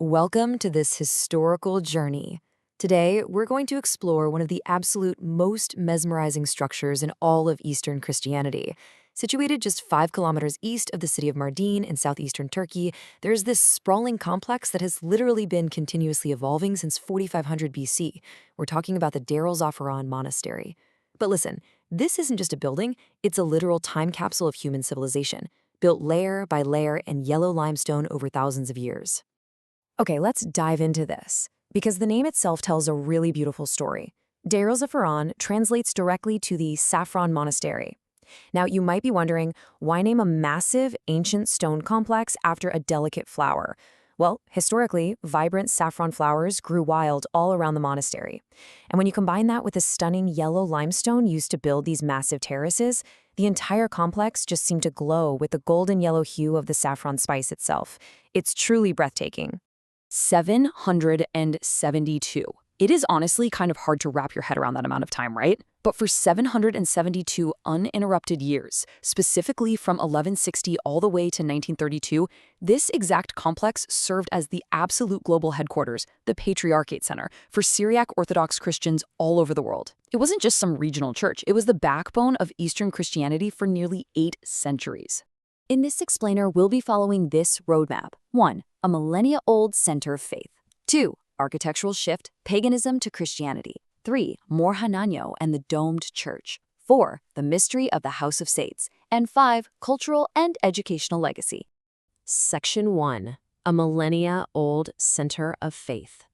Welcome to this historical journey. Today, we're going to explore one of the absolute most mesmerizing structures in all of Eastern Christianity. Situated just 5 kilometers east of the city of Mardin in southeastern Turkey, there's this sprawling complex that has literally been continuously evolving since 4500 BC. We're talking about the Deir Al-Zafaran Monastery. But listen, this isn't just a building, it's a literal time capsule of human civilization, built layer by layer in yellow limestone over thousands of years. Okay, let's dive into this, because the name itself tells a really beautiful story. Deir al-Zafaran translates directly to the Saffron Monastery. Now, you might be wondering, why name a massive, ancient stone complex after a delicate flower? Well, historically, vibrant saffron flowers grew wild all around the monastery. And when you combine that with the stunning yellow limestone used to build these massive terraces, the entire complex just seemed to glow with the golden yellow hue of the saffron spice itself. It's truly breathtaking. 772. It is honestly kind of hard to wrap your head around that amount of time, right? But for 772 uninterrupted years, specifically from 1160 all the way to 1932, this exact complex served as the absolute global headquarters, the Patriarchate Center, for Syriac Orthodox Christians all over the world. It wasn't just some regional church, it was the backbone of Eastern Christianity for nearly 8 centuries. In this explainer, we'll be following this roadmap. 1. A millennia-old center of faith. 2. Architectural shift, paganism to Christianity. 3. More Hananyo and the domed church. 4. The mystery of the House of Saints. And 5. Cultural and educational legacy. Section 1. A millennia-old center of faith.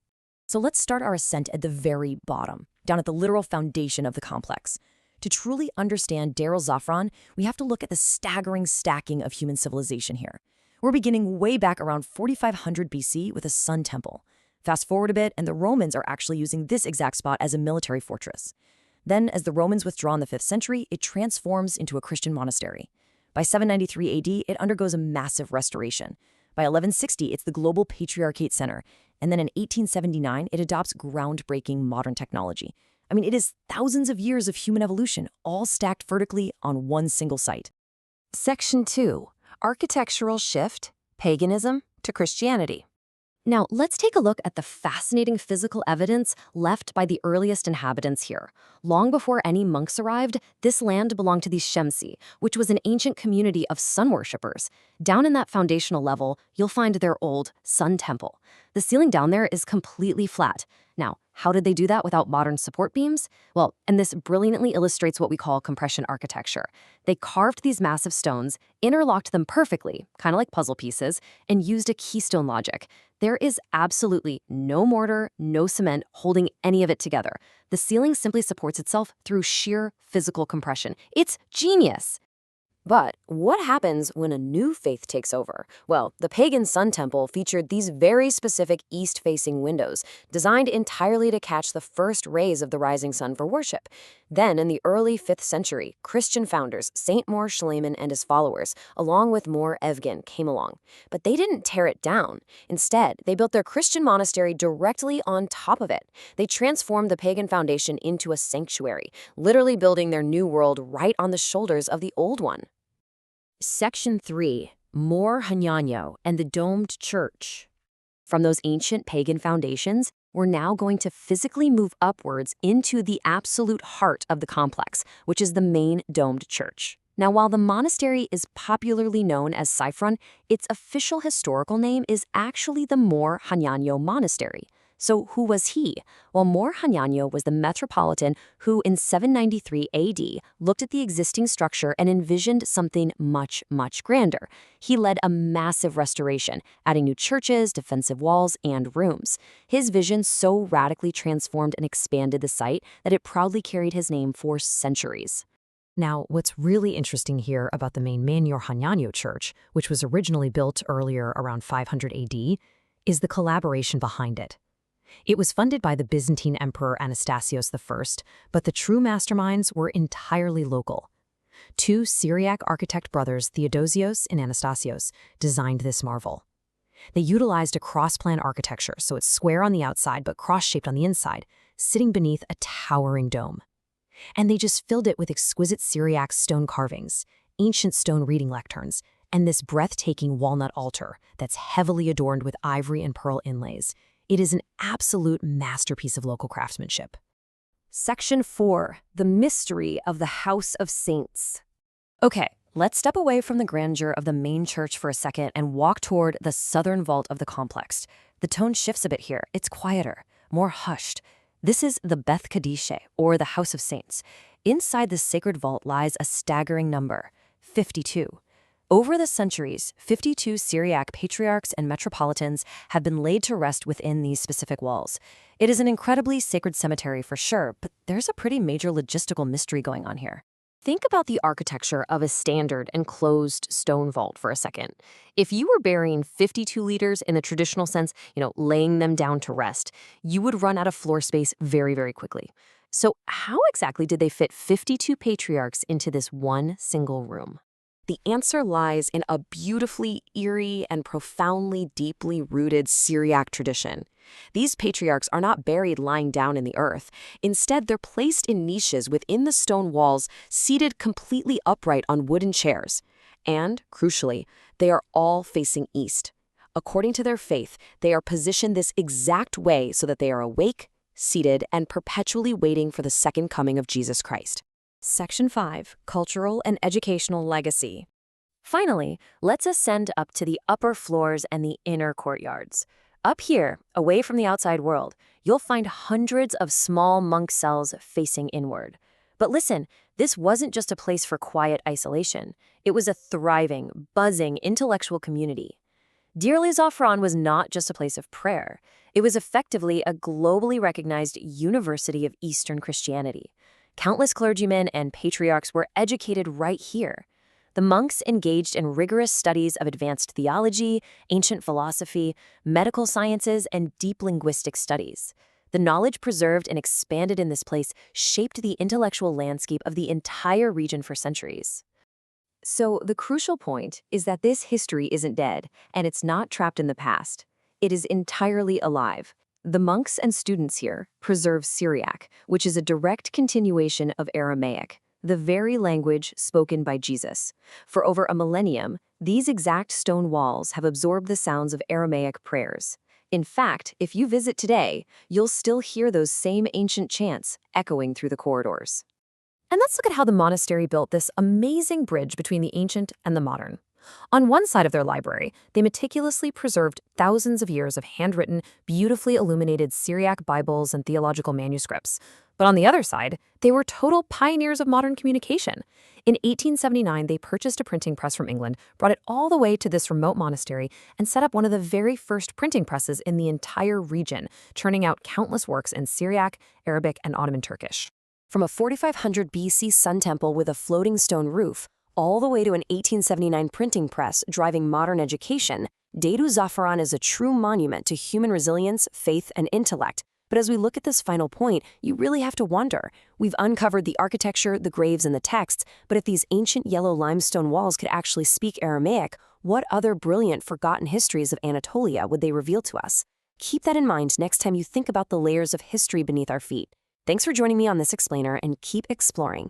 So let's start our ascent at the very bottom, down at the literal foundation of the complex. To truly understand Deir al-Zafaran, we have to look at the staggering stacking of human civilization here. We're beginning way back around 4500 BC with a sun temple. Fast forward a bit, and the Romans are actually using this exact spot as a military fortress. Then, as the Romans withdraw in the 5th century, it transforms into a Christian monastery. By 793 AD, it undergoes a massive restoration. By 1160, it's the global Patriarchate Center. And then in 1879, it adopts groundbreaking modern technology. I mean, it is thousands of years of human evolution, all stacked vertically on one single site. Section 2. Architectural shift, paganism to Christianity. Now, let's take a look at the fascinating physical evidence left by the earliest inhabitants here. Long before any monks arrived, this land belonged to the Shemsi, which was an ancient community of sun worshippers. Down in that foundational level, you'll find their old sun temple. The ceiling down there is completely flat. Now, how did they do that without modern support beams? Well, and this brilliantly illustrates what we call compression architecture. They carved these massive stones, interlocked them perfectly, kind of like puzzle pieces, and used a keystone logic. There is absolutely no mortar, no cement holding any of it together. The ceiling simply supports itself through sheer physical compression. It's genius! But what happens when a new faith takes over? Well, the pagan Sun Temple featured these very specific east-facing windows, designed entirely to catch the first rays of the rising sun for worship. Then, in the early 5th century, Christian founders Saint Mor Schleiman and his followers, along with Mor Evgen, came along. But they didn't tear it down. Instead, they built their Christian monastery directly on top of it. They transformed the pagan foundation into a sanctuary, literally building their new world right on the shoulders of the old one. Section 3. More Hananyo and the domed church. From those ancient pagan foundations, we're now going to physically move upwards into the absolute heart of the complex, which is the main domed church. Now, while the monastery is popularly known as Saffron, its official historical name is actually the More Hananyo Monastery. So who was he? Well, More Hananyo was the metropolitan who, in 793 AD, looked at the existing structure and envisioned something much, much grander. He led a massive restoration, adding new churches, defensive walls, and rooms. His vision so radically transformed and expanded the site that it proudly carried his name for centuries. Now, what's really interesting here about the main More Hananyo church, which was originally built earlier around 500 AD, is the collaboration behind it. It was funded by the Byzantine Emperor Anastasios I, but the true masterminds were entirely local. 2 Syriac architect brothers, Theodosios and Anastasios, designed this marvel. They utilized a cross-plan architecture, so it's square on the outside but cross-shaped on the inside, sitting beneath a towering dome. And they just filled it with exquisite Syriac stone carvings, ancient stone reading lecterns, and this breathtaking walnut altar that's heavily adorned with ivory and pearl inlays. It is an absolute masterpiece of local craftsmanship. Section 4. The Mystery of the House of Saints. Okay, let's step away from the grandeur of the main church for a second and walk toward the southern vault of the complex. The tone shifts a bit here. It's quieter, more hushed. This is the Beth Kadishe, or the House of Saints. Inside this sacred vault lies a staggering number, 52. Over the centuries, 52 Syriac patriarchs and metropolitans have been laid to rest within these specific walls. It is an incredibly sacred cemetery for sure, but there's a pretty major logistical mystery going on here. Think about the architecture of a standard and closed stone vault for a second. If you were burying 52 leaders in the traditional sense, laying them down to rest, you would run out of floor space very, very quickly. So how exactly did they fit 52 patriarchs into this one single room? The answer lies in a beautifully eerie and profoundly deeply rooted Syriac tradition. These patriarchs are not buried lying down in the earth. Instead, they're placed in niches within the stone walls, seated completely upright on wooden chairs. And, crucially, they are all facing east. According to their faith, they are positioned this exact way so that they are awake, seated, and perpetually waiting for the second coming of Jesus Christ. Section 5. Cultural and Educational Legacy. Finally, let's ascend up to the upper floors and the inner courtyards. Up here, away from the outside world, you'll find hundreds of small monk cells facing inward. But listen, this wasn't just a place for quiet isolation. It was a thriving, buzzing intellectual community. Deir Al-Zafaran was not just a place of prayer. It was effectively a globally recognized university of Eastern Christianity. Countless clergymen and patriarchs were educated right here. The monks engaged in rigorous studies of advanced theology, ancient philosophy, medical sciences, and deep linguistic studies. The knowledge preserved and expanded in this place shaped the intellectual landscape of the entire region for centuries. So the crucial point is that this history isn't dead, and it's not trapped in the past. It is entirely alive. The monks and students here preserve Syriac, which is a direct continuation of Aramaic, the very language spoken by Jesus. For over a millennium, these exact stone walls have absorbed the sounds of Aramaic prayers. In fact, if you visit today, you'll still hear those same ancient chants echoing through the corridors. And let's look at how the monastery built this amazing bridge between the ancient and the modern. On one side of their library, they meticulously preserved thousands of years of handwritten, beautifully illuminated Syriac Bibles and theological manuscripts. But on the other side, they were total pioneers of modern communication. In 1879, they purchased a printing press from England, brought it all the way to this remote monastery, and set up one of the very first printing presses in the entire region, churning out countless works in Syriac, Arabic, and Ottoman Turkish. From a 4500 BC sun temple with a floating stone roof, all the way to an 1879 printing press driving modern education, Deir Al-Zafaran is a true monument to human resilience, faith, and intellect. But as we look at this final point, you really have to wonder. We've uncovered the architecture, the graves, and the texts, but if these ancient yellow limestone walls could actually speak Aramaic, what other brilliant forgotten histories of Anatolia would they reveal to us? Keep that in mind next time you think about the layers of history beneath our feet. Thanks for joining me on this explainer, and keep exploring.